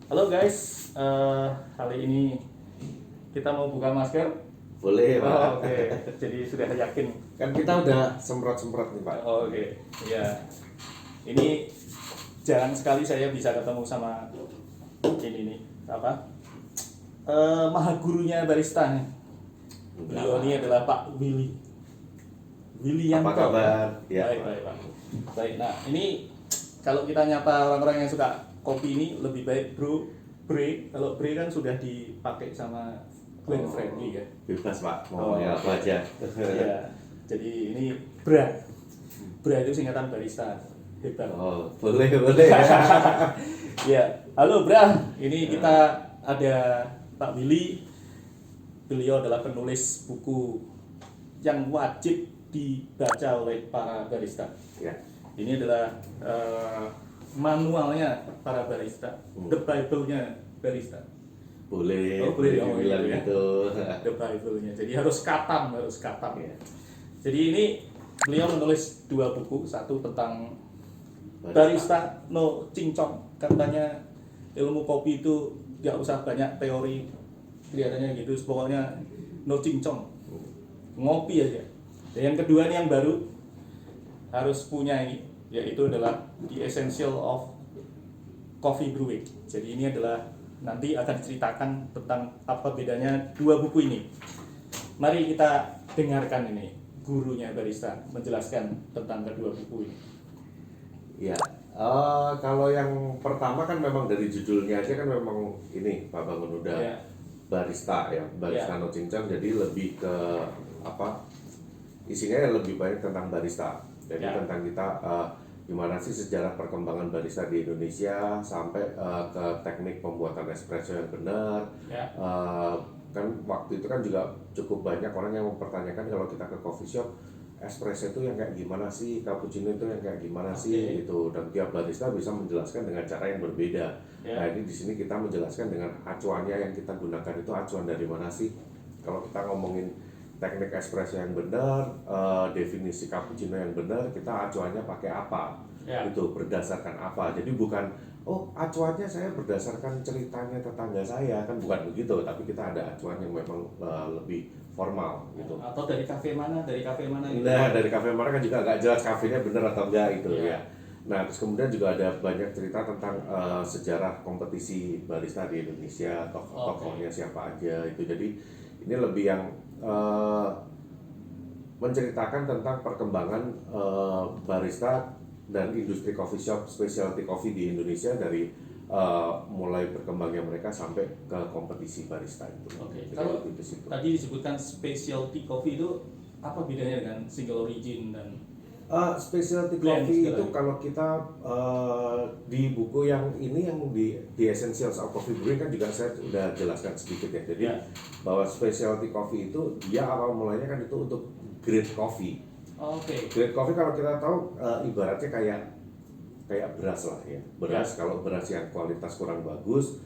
Halo guys, kali ini kita mau buka masker. Boleh, Pak. Oh, oke. Jadi sudah yakin. Kan kita udah semprot-semprot nih, Pak. Oh, oke. Ya, ini jarang sekali saya bisa ketemu sama ini nih apa? Maha gurunya barista nih. Beliau ini adalah Pak Willy. Willianto. Apa kabar? Ya, Baik, Pak. baik, Pak. Baik. Nah, ini kalau kita nyapa orang-orang yang suka kopi ini lebih baik bre. Kalau bre kan sudah dipakai sama Glenn Fredly ya. Bebas, Pak. Oh, Mau apa oke. aja. Iya. Jadi ini bra. Bra itu singkatan barista. Hebat. Oh, boleh, boleh. Ya, halo Bra. Ini kita ada Pak Willy. Beliau adalah penulis buku yang wajib dibaca oleh para barista. Ya. Ini adalah manualnya para barista, the Bible-nya barista. Boleh. Oh, boleh. Oh, bilang iya, ya. gitu. The Bible-nya. Jadi harus katam. Ya. Jadi ini beliau menulis 2 buku, satu tentang barista no cincong. Katanya ilmu kopi itu nggak usah banyak teori, kelihatannya gitu. Pokoknya no cincong, ngopi aja. Dan yang kedua nih yang baru harus punya ini, yaitu adalah The Essential of Coffee Brewing. Jadi ini adalah nanti akan diceritakan tentang apa bedanya 2 buku ini. Mari kita dengarkan ini gurunya barista menjelaskan tentang kedua buku ini. Ya. Kalau yang pertama kan memang dari judulnya aja kan memang ini Pak Bangun udah Ya. barista ya, barista Ya. no cincang, jadi lebih ke apa? Isinya lebih banyak tentang barista. Jadi Ya. tentang kita gimana sih sejarah perkembangan barista di Indonesia sampai ke teknik pembuatan espresso yang benar. Ya. Kan waktu itu kan juga cukup banyak orang yang mempertanyakan kalau kita ke coffee shop, espresso itu yang kayak gimana sih, cappuccino itu yang kayak gimana sih gitu, dan tiap barista bisa menjelaskan dengan cara yang berbeda. Ya. Nah ini di sini kita menjelaskan dengan acuannya yang kita gunakan itu acuan dari mana sih. Kalau kita ngomongin teknik espresso yang benar, definisi cappuccino yang benar, kita acuannya pakai apa? Ya. Itu berdasarkan apa? Jadi bukan acuannya saya berdasarkan ceritanya tetangga saya, kan bukan begitu, tapi kita ada acuan yang memang lebih formal gitu. Atau dari kafe mana gitu. Nah, dari kafe mana kan juga agak jelas kafenya benar atau enggak itu Iya. ya. Nah, terus kemudian juga ada banyak cerita tentang sejarah kompetisi barista di Indonesia, tokoh-tokohnya siapa aja itu. Jadi ini lebih yang menceritakan tentang perkembangan barista dan industri coffee shop, specialty coffee di Indonesia dari mulai berkembangnya mereka sampai ke kompetisi barista itu. Oke. Jadi Kalau lebih ke situ. tadi disebutkan specialty coffee itu apa bedanya dengan single origin dan Specialty blend coffee segala itu gitu? kalau kita di buku yang ini yang di The Essentials of Coffee Brewing kan juga saya sudah jelaskan sedikit ya. Jadi Ya. bahwa specialty coffee itu dia awal mulanya kan itu untuk grade coffee. Oke. Grade coffee kalau kita tahu ibaratnya kayak beras lah ya. Beras kalau beras yang kualitas kurang bagus,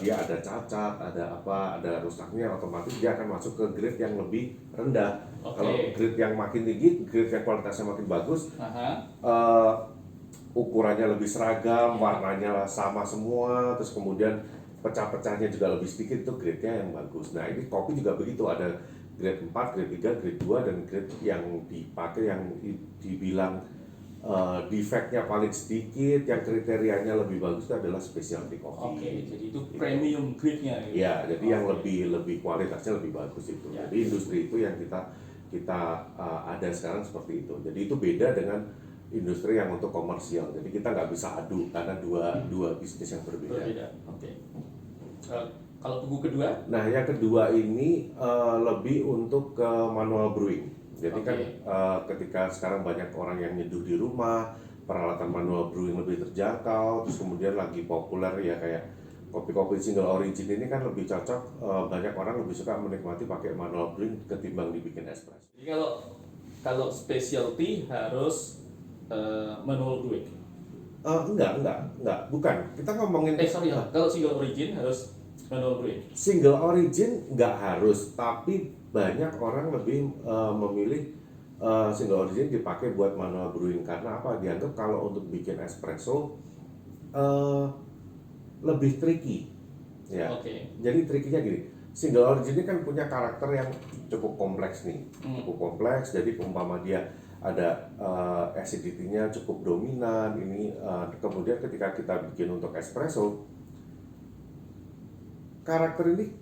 dia ada cacat, ada ada rusaknya, otomatis dia akan masuk ke grade yang lebih rendah. Oke. Kalau grade yang makin tinggi, grade yang kualitasnya makin bagus, Aha. ukurannya lebih seragam, warnanya sama semua, terus kemudian pecah-pecahnya juga lebih sedikit, itu grade-nya yang bagus. Nah ini kopi juga begitu, ada grade 4, grade 3, grade 2, dan grade yang dipakai yang dibilang defeknya paling sedikit, yang kriterianya lebih bagus itu adalah specialty coffee. Oke, jadi itu premium grade-nya. Gitu. Ya, jadi yang Oke. lebih kualitasnya lebih bagus itu. Ya. Jadi industri itu yang kita ada sekarang seperti itu. Jadi itu beda dengan industri yang untuk komersial. Jadi kita nggak bisa adu karena dua bisnis yang berbeda. Berbeda. Oke. Kalau buku kedua? Nah, yang kedua ini lebih untuk ke manual brewing. Jadi kan ketika sekarang banyak orang yang nyeduh di rumah, peralatan manual brewing lebih terjangkau, terus kemudian lagi populer ya kayak kopi-kopi single origin ini kan lebih cocok, banyak orang lebih suka menikmati pakai manual brewing ketimbang dibikin espresso. Jadi kalau specialty harus manual brewing. Enggak, bukan. Kita ngomongin Kalau single origin harus manual brewing. single origin nggak harus, tapi banyak orang lebih memilih single origin dipakai buat manual brewing karena apa? Dianggap kalau untuk bikin espresso lebih tricky. Ya. Oke. Jadi trikinya gini, single origin ini kan punya karakter yang cukup kompleks nih, cukup kompleks. Jadi umpama dia ada acidity-nya cukup dominan. Ini kemudian ketika kita bikin untuk espresso, karakter ini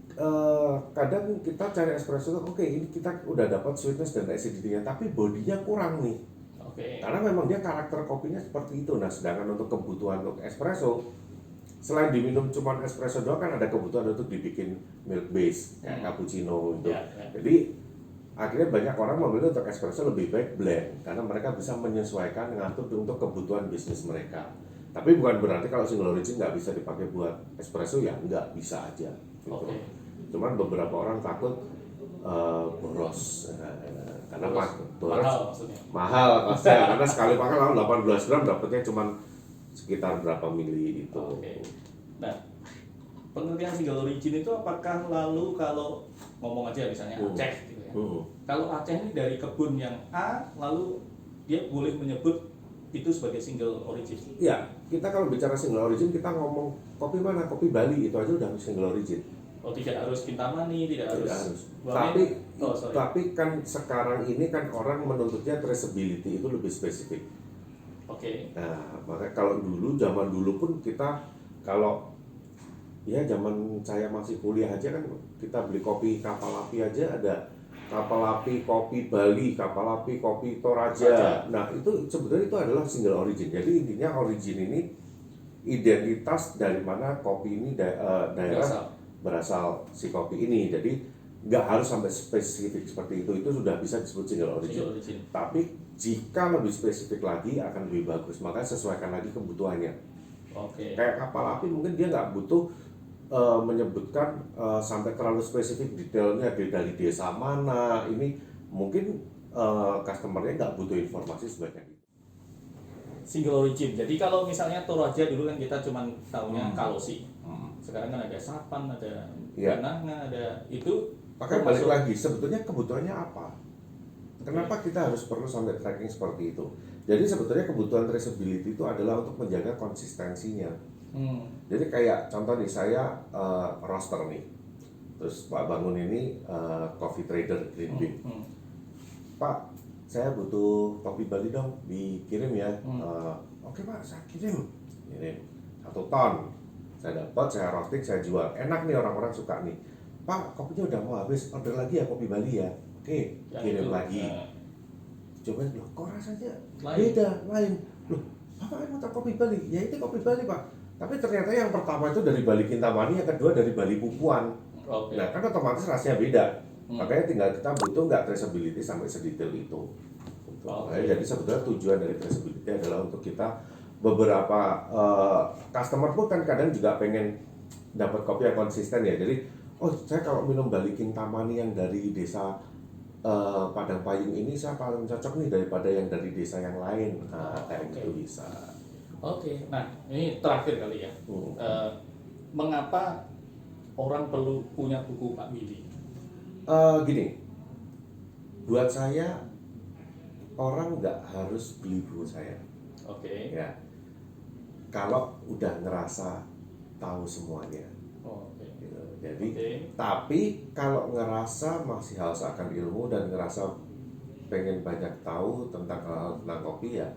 kadang kita cari espresso, oke, ini kita udah dapat sweetness dan acidity-nya, tapi bodinya kurang nih. Oke. Karena memang dia karakter kopinya seperti itu. Nah, sedangkan untuk kebutuhan untuk espresso, selain diminum cuma espresso doang kan ada kebutuhan untuk dibikin milk base kayak cappuccino itu. Jadi akhirnya banyak orang memilih untuk espresso lebih baik blend karena mereka bisa menyesuaikan ngatur untuk kebutuhan bisnis mereka. Tapi bukan berarti kalau single origin nggak bisa dipakai buat espresso, ya nggak bisa aja. Gitu. Cuman beberapa orang takut boros karena mahal maksudnya. Mahal kosnya karena sekali pakai lalu 18 gram dapatnya cuma sekitar berapa mili itu. Nah, pengertian single origin itu apakah lalu kalau ngomong aja misalnya Aceh gitu ya. Kalau Aceh ini dari kebun yang A, lalu dia boleh menyebut itu sebagai single origin. Ya, kita kalau bicara single origin kita ngomong kopi mana, kopi Bali itu aja udah single origin. Oh, tidak harus Kintamani, tidak harus. Tapi kan sekarang ini kan orang menuntutnya traceability itu lebih spesifik. Oke. Nah, makanya kalau zaman dulu pun kita kalau ya zaman saya masih kuliah aja kan kita beli kopi kapal api aja ada kapal api kopi Bali, kapal api kopi Toraja. Nah, itu sebetulnya itu adalah single origin. Jadi intinya origin ini identitas dari mana kopi ini daerah berasal si kopi ini. Jadi nggak harus sampai spesifik seperti itu sudah bisa disebut single origin. Tapi jika lebih spesifik lagi akan lebih bagus, makanya sesuaikan lagi kebutuhannya. Kayak kapal api mungkin dia nggak butuh menyebutkan sampai terlalu spesifik detailnya dari desa mana. Ini mungkin customernya nggak butuh informasi sebanyak itu. Single origin. Jadi kalau misalnya Toraja dulu kan kita cuma tahunya Kalosi. Sekarang kan ada Sapan, ada Bananga, ada itu. Makanya balik lagi, sebetulnya kebutuhannya apa? Kenapa kita harus perlu sampai tracking seperti itu? Jadi sebetulnya kebutuhan traceability itu adalah untuk menjaga konsistensinya. Jadi kayak contoh nih, saya roaster nih, terus Pak Bangun ini coffee trader green bean. Pak, saya butuh kopi Bali dong, dikirim ya. Oke Pak, saya kirim 1 ton. Saya dapat, saya roasting, saya jual. Enak nih, orang-orang suka nih. Pak, kopinya udah mau habis, order lagi ya kopi Bali ya. Oke, kirim lagi. Coba loh, kok rasanya beda, lain. Loh, Bapak kan mau kopi Bali? Ya itu kopi Bali Pak. Tapi ternyata yang pertama itu dari Bali Kintamani, yang kedua dari Bali Pupuan. Nah kan otomatis rasanya beda. Makanya tinggal kita butuh nggak traceability sampai sedetail itu. Jadi sebetulnya tujuan dari traceability adalah untuk kita beberapa customer pun kan kadang juga pengen dapat kopi yang konsisten ya. Jadi saya kalau minum Bali Kintamani yang dari desa Padang Payung ini saya paling cocok nih daripada yang dari desa yang lain. Kayak gitu bisa. Nah ini terakhir kali ya. Mengapa orang perlu punya buku Pak Willy? Gini, buat saya orang nggak harus beli buku saya. Ya, kalau udah ngerasa tahu semuanya. Gitu. Jadi, tapi kalau ngerasa masih haus akan ilmu dan ngerasa pengen banyak tahu tentang hal tentang kopi, ya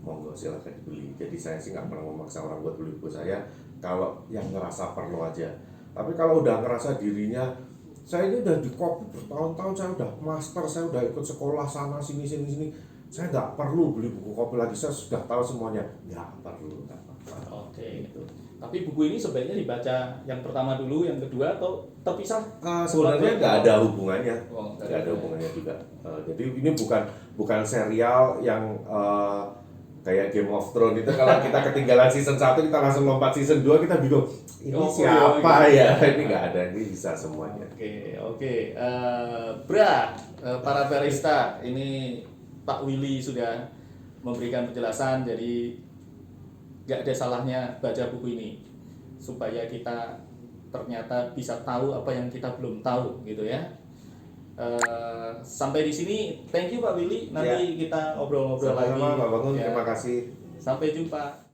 monggo silahkan dibeli. Jadi saya sih nggak pernah memaksa orang buat beli buku saya. Kalau yang ngerasa perlu aja. Tapi kalau udah ngerasa dirinya saya ini udah di kopi bertahun-tahun, saya udah master, saya udah ikut sekolah sana sini, saya nggak perlu beli buku kopi lagi, saya sudah tahu semuanya. Nggak perlu, nggak apa-apa. Gitu. Tapi buku ini sebaiknya dibaca yang pertama dulu, yang kedua, atau terpisah? Sebenarnya nggak ada hubungannya, nggak ada hubungannya juga. Jadi ini bukan serial yang kayak Game of Thrones itu kalau kita ketinggalan season 1 kita langsung lompat season 2 kita bingung ini siapa ya. Ini nggak ada, ini bisa semuanya. Oke. Para barista, ini Pak Willy sudah memberikan penjelasan, jadi nggak ada salahnya baca buku ini supaya kita ternyata bisa tahu apa yang kita belum tahu gitu ya. Sampai di sini, thank you Pak Willy. Nanti kita ngobrol-ngobrol lagi. Sama-sama Pak Bangun, terima kasih. Sampai jumpa.